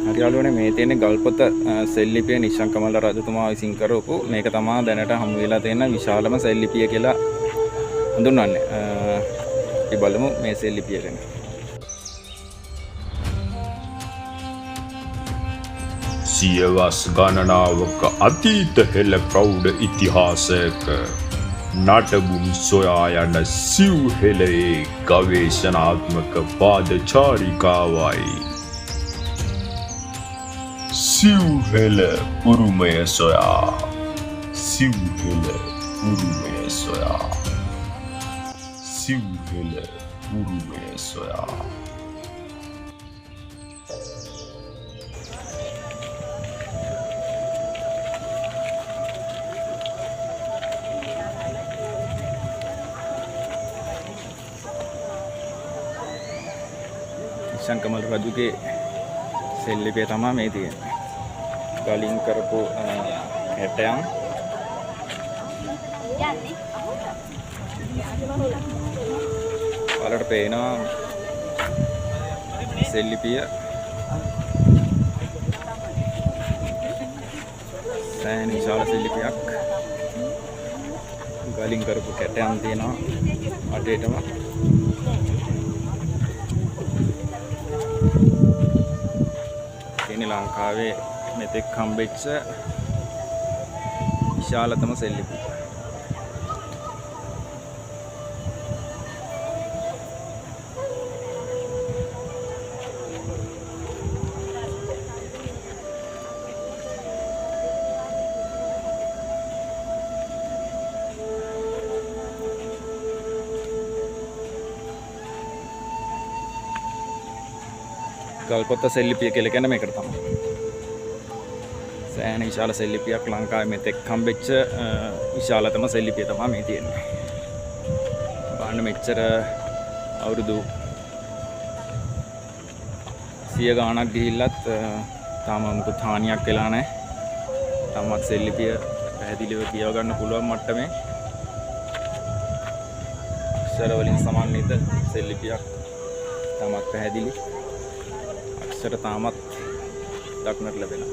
හරි යාළුවනේ මේ තියෙන ගල්පොත සෙල්ලිපිය නිශ්ශංක මල්ල රජතුමා විසින් කරපු මේක තමයි දැනට හමු වෙලා තියෙන විශාලම සෙල්ලිපිය කියලා හඳුන්වන්නේ. අපි බලමු මේ සෙල්ලිපිය ගැන. සියවස් ගණනාවක අතීත හෙළ ප්‍රෞಢ ඉතිහාසයක නටබුන් සොයා යන සිව්හෙළයේ ගවේෂණාත්මක පාදචාරිකාවයි. සිව්හෙළ උරුමය සොයා සිව්හෙළ උරුමය සොයා සිව්හෙළ උරුමය සොයා. නිශ්ශංකමල් රජුගේ සෙල්ලිපිය තමයි මේ තියෙන්නේ. ගලින් කරපු හැටයන් වලට පේනවා සෙල්ලිපිය සෑහෙන විශාල සෙල්ලිපියක්. ගලින් කරපු කැටයන් තියෙනවා අඩේටම. ලංකාවේ මෙතෙක් හම්බෙච්ච විශාලතම සෙල්ලිපිය. ගල්පොත්ත සෙල්ලිපිය කියලා කියන්නේ මේකට තමයි. සෑහෙන විශාල සෙල්ලිපියක් ලංකාවේ මෙතෙක් හම්බෙච්ච විශාලතම සෙල්ලිපිය තමයි මේ තියෙන්නේ. බලන්න මෙච්චර අවුරුදු 100 ගාණක් ගිහිල්ලත් තාම මොකද හානියක් වෙලා නැහැ. තාමත් සෙල්ලිපිය පැහැදිලිව කියව ගන්න පුළුවන් මට්ටමේ අක්ෂර වලින් සමන්විත සෙල්ලිපියක් තාමත් පැහැදිලි. අක්ෂර තාමත් දක්නට ලැබෙනවා.